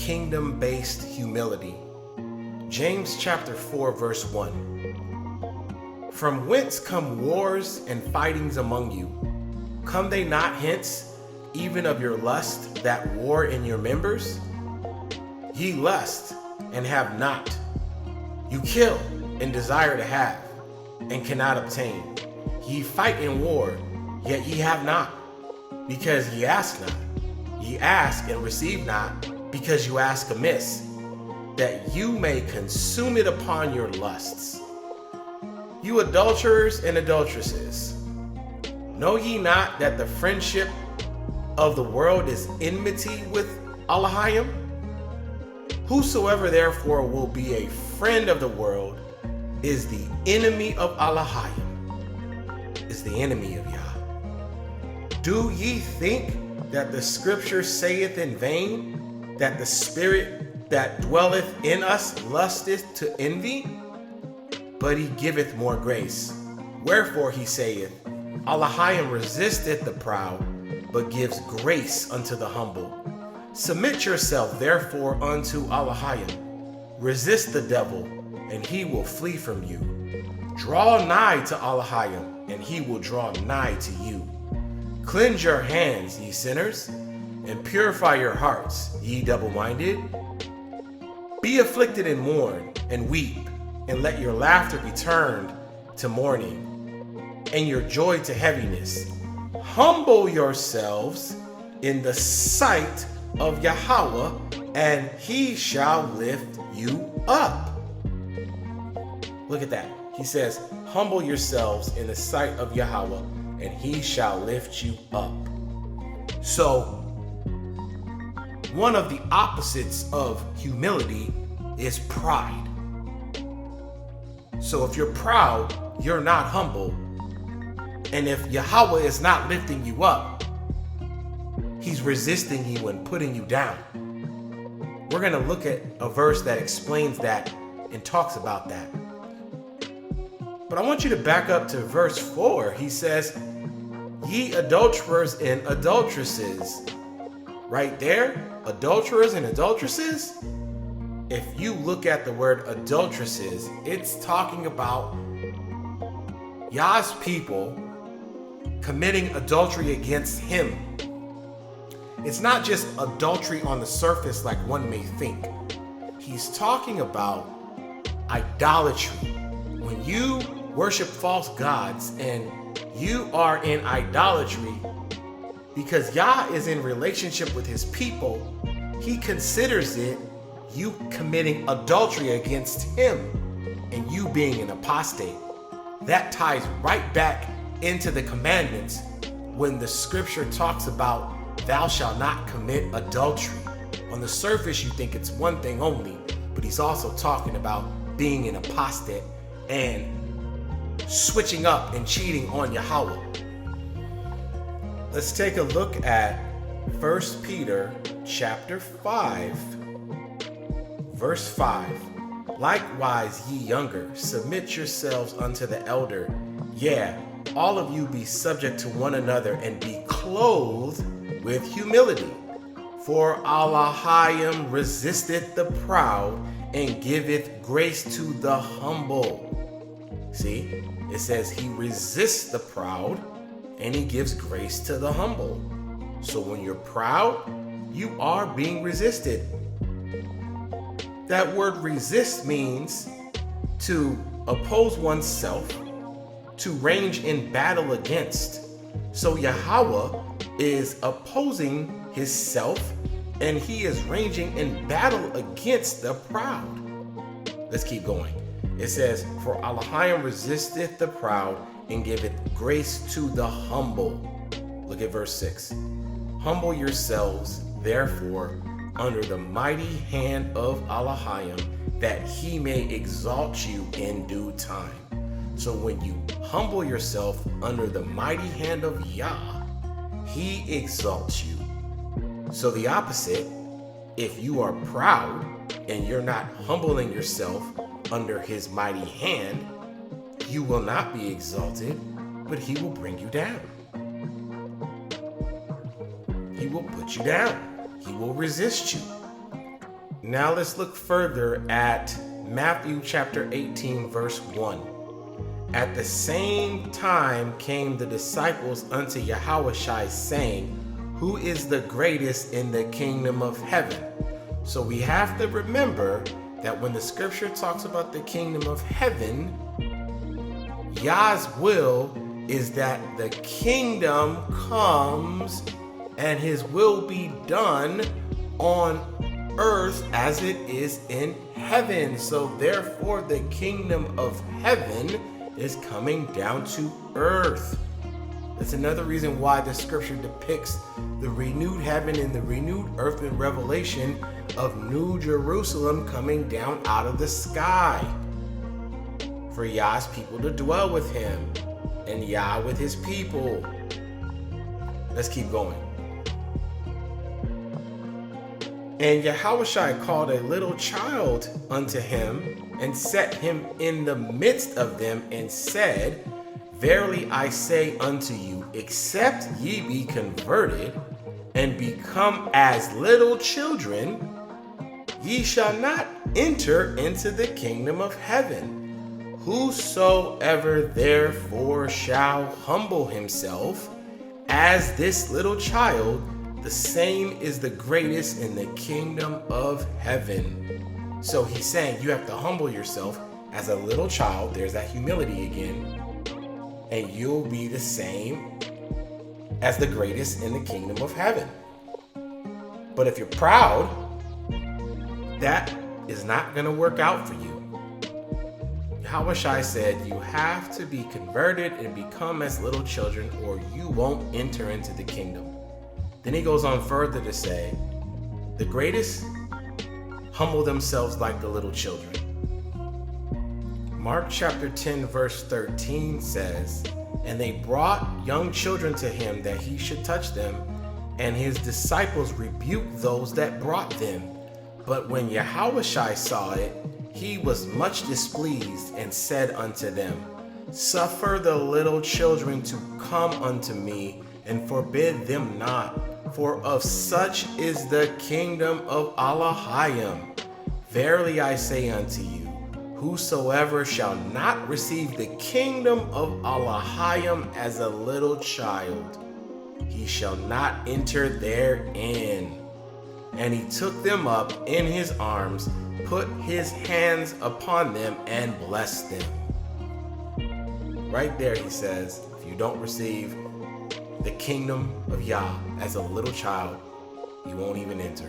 kingdom-based humility. James chapter 4, verse 1. From whence come wars and fightings among you? Come they not hence, even of your lust that war in your members? Ye lust and have not. You kill and desire to have, and cannot obtain. Ye fight in war, yet ye have not, because ye ask not. Ye ask and receive not, because you ask amiss, that you may consume it upon your lusts. You adulterers and adulteresses, know ye not that the friendship of the world is enmity with Elohim? Whosoever therefore will be a friend of the world is the enemy of Elohim, is the enemy of Yah. Do ye think that the scripture saith in vain, that the spirit that dwelleth in us lusteth to envy? But he giveth more grace. Wherefore he saith, Elohim resisteth the proud, but gives grace unto the humble. Submit yourself therefore unto Elohim. Resist the devil, and he will flee from you. Draw nigh to Elohim, and he will draw nigh to you. Cleanse your hands, ye sinners, and purify your hearts, ye double-minded. Be afflicted and mourn, and weep, and let your laughter be turned to mourning, and your joy to heaviness. Humble yourselves in the sight of Yahweh, and he shall lift you up. Look at that. He says, humble yourselves in the sight of Yahweh, and he shall lift you up. So, one of the opposites of humility is pride. So if you're proud, you're not humble. And if Yahweh is not lifting you up, he's resisting you and putting you down. We're going to look at a verse that explains that and talks about that. But I want you to back up to verse 4. He says, ye adulterers and adulteresses. Right there, adulterers and adulteresses. If you look at the word adulteresses, it's talking about Yah's people committing adultery against him. It's not just adultery on the surface like one may think. He's talking about idolatry. When you worship false gods and you are in idolatry, because Yah is in relationship with his people, he considers it you committing adultery against him and you being an apostate. That ties right back into the commandments when the scripture talks about thou shalt not commit adultery. On the surface, you think it's one thing only, but he's also talking about being an apostate and switching up and cheating on Yahweh. Let's take a look at 1 Peter chapter 5, verse 5. Likewise, ye younger, submit yourselves unto the elder. Yeah, all of you be subject to one another and be clothed with humility. For Elohim resisteth the proud and giveth grace to the humble. See, it says he resists the proud and he gives grace to the humble. So when you're proud, you are being resisted. That word resist means to oppose oneself, to range in battle against. So Yahweh is opposing himself and he is raging in battle against the proud. Let's keep going. It says, for Elohim resisteth the proud and giveth grace to the humble. Look at verse 6. Humble yourselves, therefore, under the mighty hand of Elohim, that he may exalt you in due time. So when you humble yourself under the mighty hand of Yah, he exalts you. So the opposite, if you are proud and you're not humbling yourself under his mighty hand, you will not be exalted, but he will bring you down. He will put you down. He will resist you. Now let's look further at Matthew chapter 18, verse 1. At the same time came the disciples unto Yahushua, saying, Who is the greatest in the kingdom of heaven? So we have to remember that when the scripture talks about the kingdom of heaven, Yah's will is that the kingdom comes and his will be done on earth as it is in heaven. So therefore the kingdom of heaven is coming down to earth. That's another reason why the scripture depicts the renewed heaven and the renewed earth in Revelation of New Jerusalem coming down out of the sky for Yah's people to dwell with him and Yah with his people. Let's keep going. And Yahushua called a little child unto him and set him in the midst of them and said, Verily I say unto you, except ye be converted and become as little children, ye shall not enter into the kingdom of heaven. Whosoever therefore shall humble himself as this little child, the same is the greatest in the kingdom of heaven. So he's saying you have to humble yourself as a little child. There's that humility again. And you'll be the same as the greatest in the kingdom of heaven. But if you're proud, that is not going to work out for you. Yahushua said you have to be converted and become as little children or you won't enter into the kingdom. Then he goes on further to say, the greatest humble themselves like the little children. Mark chapter 10 verse 13 says, And they brought young children to him that he should touch them, and his disciples rebuked those that brought them. But when Yahushua saw it, he was much displeased and said unto them, Suffer the little children to come unto me, and forbid them not, for of such is the kingdom of Elohim. Verily I say unto you, whosoever shall not receive the kingdom of Elohim as a little child, he shall not enter therein. And he took them up in his arms, put his hands upon them, and blessed them. Right there he says, if you don't receive the kingdom of Yah as a little child, you won't even enter.